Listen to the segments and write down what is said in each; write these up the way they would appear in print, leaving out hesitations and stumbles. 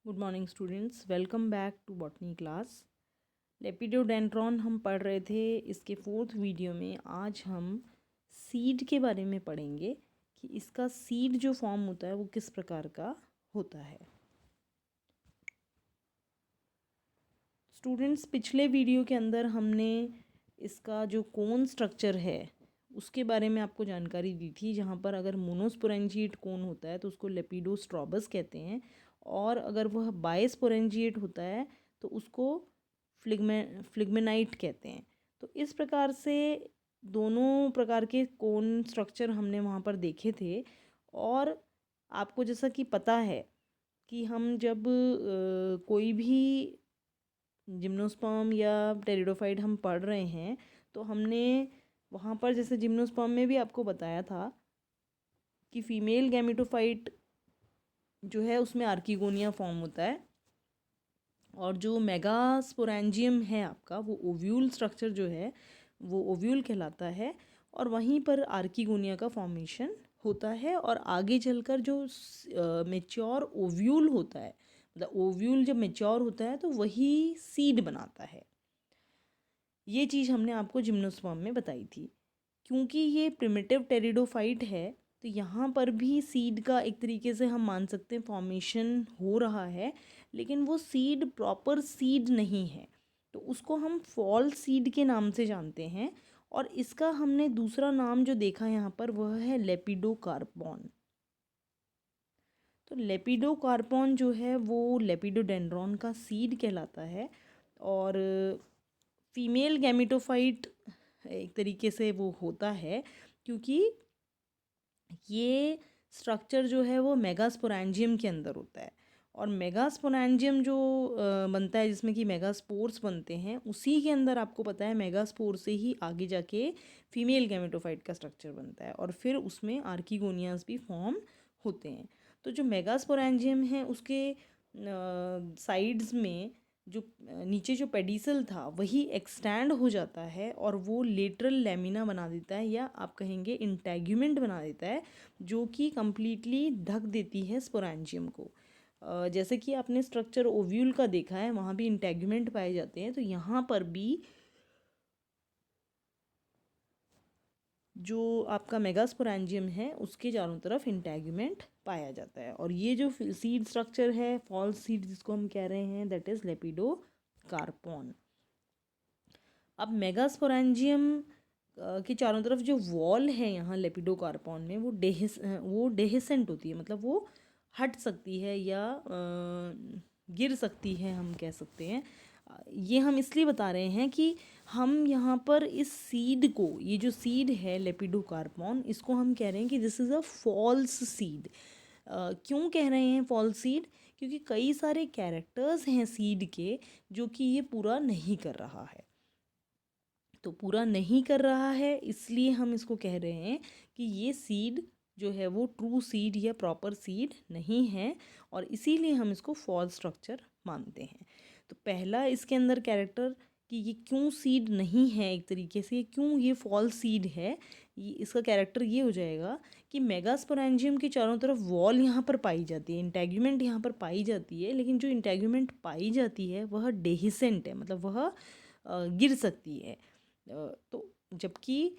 Good morning students, welcome back to botany class. Lepidodendron हम पढ़ रहे थे। इसके फोर्थ वीडियो में आज हम सीड के बारे में पढ़ेंगे कि इसका सीड जो फॉर्म होता है वो किस प्रकार का होता है। स्टूडेंट्स, पिछले वीडियो के अंदर हमने इसका जो कोन स्ट्रक्चर है उसके बारे में आपको जानकारी दी थी, जहाँ पर अगर मोनोस्पोरेंजिएट कोन होता है तो उसको लेपिडोस्ट्रॉबस कहते हैं, और अगर वह बाइस्पोरेंजिएट होता है तो उसको फ्लिग्मेनाइट कहते हैं। तो इस प्रकार से दोनों प्रकार के कोन स्ट्रक्चर हमने वहाँ पर देखे थे। और आपको जैसा कि पता है कि हम जब कोई भी जिम्नोस्पर्म या टेरिडोफाइट हम पढ़ रहे हैं तो हमने वहाँ पर जैसे जिम्नोस्पर्म में भी आपको बताया था कि फीमेल गैमेटोफाइट जो है उसमें आर्किगोनिया फॉर्म होता है, और जो मेगास्पोरेंजियम है आपका वो ओव्यूल स्ट्रक्चर जो है वो ओव्यूल कहलाता है, और वहीं पर आर्किगोनिया का फॉर्मेशन होता है। और आगे चलकर जो मेच्योर ओव्यूल होता है, मतलब ओव्यूल जब मेच्योर होता है तो वही सीड बनाता है। ये चीज़ हमने आपको जिम्नोस्पर्म में बताई थी। क्योंकि ये प्रिमिटिव टेरिडोफाइट है तो यहाँ पर भी सीड का एक तरीके से हम मान सकते हैं फॉर्मेशन हो रहा है, लेकिन वो सीड प्रॉपर सीड नहीं है, तो उसको हम फॉल सीड के नाम से जानते हैं। और इसका हमने दूसरा नाम जो देखा यहाँ पर वह है लेपिडोकार्पॉन। तो लेपिडोकार्पॉन जो है वो लेपिडोडेंड्रॉन का सीड कहलाता है, और फीमेल गैमेटोफाइट एक तरीके से वो होता है, क्योंकि ये स्ट्रक्चर जो है वो मेगास्पोरेंजियम के अंदर होता है। और मेगास्पोरेंजियम जो बनता है जिसमें कि मेगास्पोर्स बनते हैं, उसी के अंदर आपको पता है मेगास्पोर से ही आगे जाके फीमेल गैमेटोफाइट का स्ट्रक्चर बनता है, और फिर उसमें आर्किगोनियाज भी फॉर्म होते हैं। तो जो मेगास्पोरेंजियम है उसके साइड्स में जो नीचे जो पेडिसल था वही एक्सटेंड हो जाता है, और वो लेटरल लेमिना बना देता है, या आप कहेंगे इंटैग्यूमेंट बना देता है, जो कि कम्प्लीटली ढक देती है स्पोरेंजियम को। जैसे कि आपने स्ट्रक्चर ओव्यूल का देखा है, वहाँ भी इंटैग्यूमेंट पाए जाते हैं, तो यहाँ पर भी जो आपका मेगास्पोरेंजियम है उसके चारों तरफ इंटैग्यूमेंट पाया जाता है। और ये जो सीड स्ट्रक्चर है, फॉल्स सीड जिसको हम कह रहे हैं, दैट इज लेपिडोकार्पॉन। अब मेगास्पोरेंजियम के चारों तरफ जो वॉल है यहाँ लेपिडोकार्पॉन में वो डेहिसेंट होती है, मतलब वो हट सकती है या गिर सकती है, हम कह सकते हैं। ये हम इसलिए बता रहे हैं कि हम यहाँ पर इस सीड को, ये जो सीड है लेपिडोकार्पॉन, इसको हम कह रहे हैं कि this is a false seed. क्यों कह रहे हैं फॉल्स सीड? क्योंकि कई सारे कैरेक्टर्स हैं सीड के जो कि ये पूरा नहीं कर रहा है। तो पूरा नहीं कर रहा है इसलिए हम इसको कह रहे हैं कि ये सीड जो है वो ट्रू सीड या प्रॉपर सीड नहीं है, और इसीलिए हम इसको फॉल्स स्ट्रक्चर मानते हैं। तो पहला इसके अंदर कैरेक्टर कि ये क्यों सीड नहीं है, एक तरीके से क्यों ये फॉल्स सीड है, ये इसका कैरेक्टर ये हो जाएगा कि मेगास्पोरेंजियम के चारों तरफ वॉल यहाँ पर पाई जाती है, इंटैग्यूमेंट यहाँ पर पाई जाती है, लेकिन जो इंटैग्यूमेंट पाई जाती है वह डेहिसेंट है, मतलब वह गिर सकती है। तो जबकि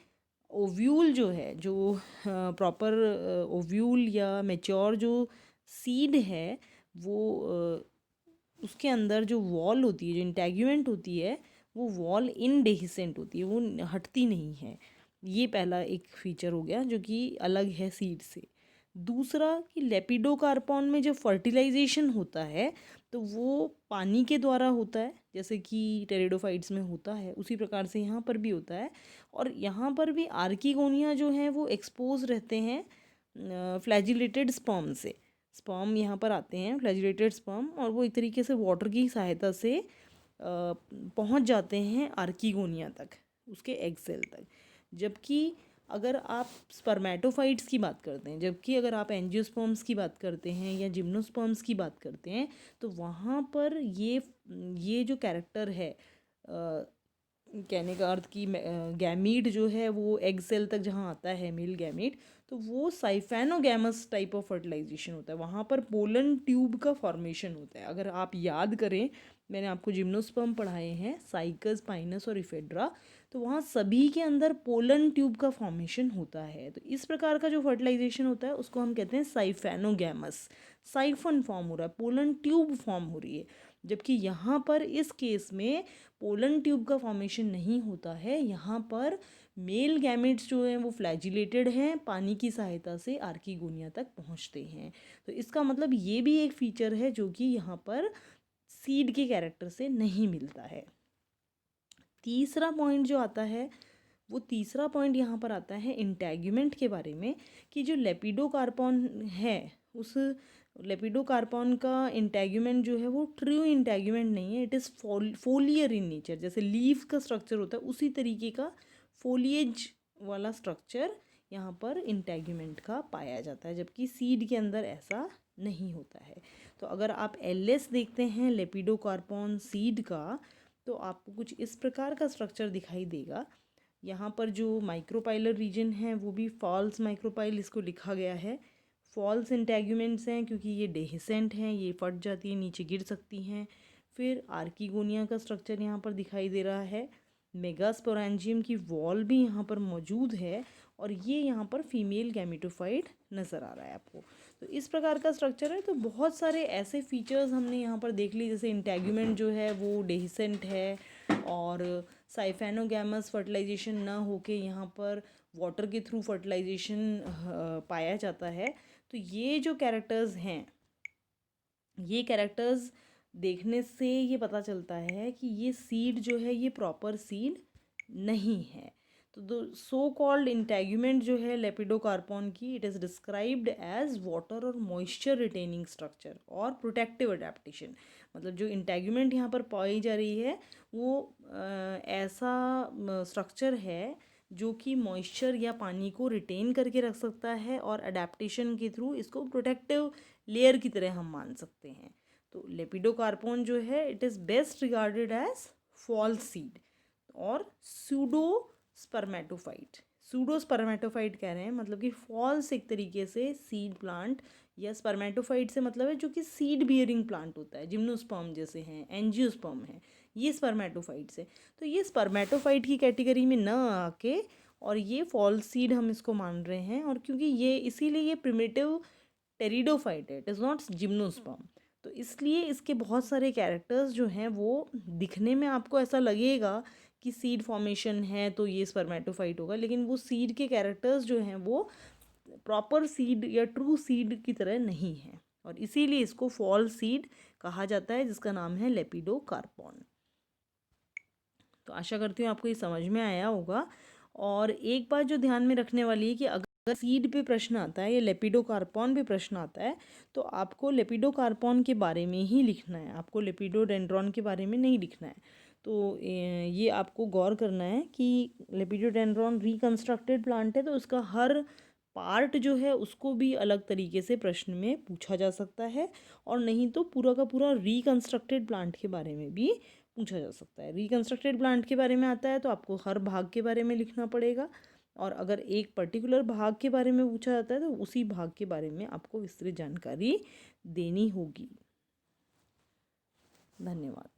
ओव्यूल जो है, जो प्रॉपर ओव्यूल या मेच्योर जो सीड है, वो उसके अंदर जो वॉल होती है, जो इंटैग्यूमेंट होती है, वो वॉल इनडेहिसेंट होती है, वो हटती नहीं है। ये पहला एक फीचर हो गया जो कि अलग है सीड से। दूसरा कि लेपिडोकार्पॉन में जब फर्टिलाइजेशन होता है तो वो पानी के द्वारा होता है, जैसे कि टेरिडोफाइट्स में होता है, उसी प्रकार से यहाँ पर भी होता है। और यहाँ पर भी आर्किगोनिया जो है वो एक्सपोज रहते हैं फ्लैजिलेटेड स्पर्म से। स्पर्म यहाँ पर आते हैं फ्लैजिलेटेड स्पर्म, और वो एक तरीके से वाटर की सहायता से पहुँच जाते हैं आर्किगोनिया तक, उसके एग सेल तक। जबकि अगर आप स्पर्मेटोफाइट्स की बात करते हैं, जबकि अगर आप एंजियोस्पर्म्स की बात करते हैं या जिम्नोस्पर्म्स की बात करते हैं, तो वहाँ पर ये जो कैरेक्टर है कहने का अर्थ कि गैमीट जो है वो एग सेल तक जहाँ आता है मेल गैमीट, तो वो साइफेनोगैमस टाइप ऑफ फर्टिलाइजेशन होता है, वहाँ पर पोलन ट्यूब का फॉर्मेशन होता है। अगर आप याद करें, मैंने आपको जिम्नोस्पर्म पढ़ाए हैं, साइकस, पाइनस और इफेड्रा, तो वहाँ सभी के अंदर पोलन ट्यूब का फॉर्मेशन होता है। तो इस प्रकार का जो फर्टिलाइजेशन होता है उसको हम कहते हैं साइफेनोगैमस। साइफन फॉर्म हो रहा है, पोलन ट्यूब फॉर्म हो रही है। जबकि यहाँ पर इस केस में पोलन ट्यूब का फॉर्मेशन नहीं होता है, यहाँ पर मेल गैमेट्स जो हैं वो फ्लैजिलेटेड हैं, पानी की सहायता से आर्कीगोनिया तक पहुँचते हैं। तो इसका मतलब ये भी एक फीचर है जो कि यहाँ पर सीड के कैरेक्टर से नहीं मिलता है। तीसरा पॉइंट जो आता है, वो तीसरा पॉइंट यहाँ पर आता है इंटैग्यूमेंट के बारे में, कि जो लेपिडोकार्पॉन है उस लेपिडोकार्पॉन का इंटैग्यूमेंट जो है वो ट्रू इंटैग्यूमेंट नहीं है, इट इज़ फोलियर इन नेचर। जैसे लीफ का स्ट्रक्चर होता है उसी तरीके का फोलिएज वाला स्ट्रक्चर यहाँ पर इंटैग्यूमेंट का पाया जाता है, जबकि सीड के अंदर ऐसा नहीं होता है। तो अगर आप एलएस देखते हैं लेपिडोकार्पॉन सीड का, तो आपको कुछ इस प्रकार का स्ट्रक्चर दिखाई देगा। यहाँ पर जो माइक्रोपाइलर रीजन है वो भी फॉल्स माइक्रोपाइल इसको लिखा गया है। फॉल्स इंटैग्यूमेंट्स हैं क्योंकि ये डेहिसेंट हैं, ये फट जाती है, नीचे गिर सकती हैं। फिर आर्कीगोनिया का स्ट्रक्चर यहाँ पर दिखाई दे रहा है। मेगास्पोरेंजियम की वॉल भी यहाँ पर मौजूद है, और ये यहाँ पर फीमेल गैमेटोफाइट नज़र आ रहा है आपको। तो इस प्रकार का स्ट्रक्चर है। तो बहुत सारे ऐसे फीचर्स हमने यहाँ पर देख लिए, जैसे इंटैग्यूमेंट जो है वो डेहिसेंट है, और साइफेनोगैमस फर्टिलाइजेशन ना होके यहाँ पर वाटर के थ्रू फर्टिलाइजेशन पाया जाता है। तो ये जो कैरेक्टर्स हैं, ये कैरेक्टर्स देखने से ये पता चलता है कि ये सीड जो है ये प्रॉपर सीड नहीं है। तो दो सो कॉल्ड इंटैग्यूमेंट जो है लेपिडोकार्पॉन की, it is described as water और मॉइस्चर रिटेनिंग स्ट्रक्चर और प्रोटेक्टिव अडेप्टेशन। मतलब जो इंटैग्यूमेंट यहाँ पर पाई जा रही है वो ऐसा स्ट्रक्चर है जो कि मॉइस्चर या पानी को रिटेन करके रख सकता है, और अडेप्टेशन के थ्रू इसको प्रोटेक्टिव लेयर की तरह हम मान सकते हैं। तो लेपिडोकार्पॉन जो है it is best regarded as false seed और सूडो स्पर्मेटोफाइट। सूडो स्पर्मेटोफाइट कह रहे हैं मतलब कि फॉल्स एक तरीके से सीड प्लांट, या स्पर्मेटोफाइट से मतलब है जो कि सीड बियरिंग प्लांट होता है, जिम्नोस्पर्म जैसे हैं, एंजियोस्पर्म है, ये स्पर्मेटोफाइट से। तो ये स्पर्मेटोफाइट की कैटेगरी में न आके, और ये फॉल्स सीड हम इसको मान रहे हैं, और क्योंकि ये इसीलिए ये प्रिमिटिव टेरिडोफाइट है, इट इज़ नॉट जिम्नोस्पर्म। तो इसलिए इसके बहुत सारे कैरेक्टर्स जो हैं वो दिखने में आपको ऐसा लगेगा कि सीड फॉर्मेशन है तो ये स्पर्मेटोफाइट होगा, लेकिन वो सीड के कैरेक्टर्स जो हैं वो प्रॉपर सीड या ट्रू सीड की तरह नहीं है, और इसीलिए इसको फॉल सीड कहा जाता है, जिसका नाम है लेपिडोकार्पॉन। तो आशा करती हूँ आपको ये समझ में आया होगा। और एक बात जो ध्यान में रखने वाली है कि अगर सीड पे प्रश्न आता है या लेपिडोकार्पॉन पे प्रश्न आता है, तो आपको लेपिडोकार्पॉन के बारे में ही लिखना है, आपको लेपिडोडेंड्रॉन के बारे में नहीं लिखना है। तो ये आपको गौर करना है कि लेपिडोडेंड्रॉन रिकंस्ट्रक्टेड प्लांट है, तो उसका हर पार्ट जो है उसको भी अलग तरीके से प्रश्न में पूछा जा सकता है, और नहीं तो पूरा का पूरा रिकंस्ट्रक्टेड प्लांट के बारे में भी पूछा जा सकता है। रिकंस्ट्रक्टेड प्लांट के बारे में आता है तो आपको हर भाग के बारे में लिखना पड़ेगा, और अगर एक पर्टिकुलर भाग के बारे में पूछा जाता है तो उसी भाग के बारे में आपको विस्तृत जानकारी देनी होगी। धन्यवाद।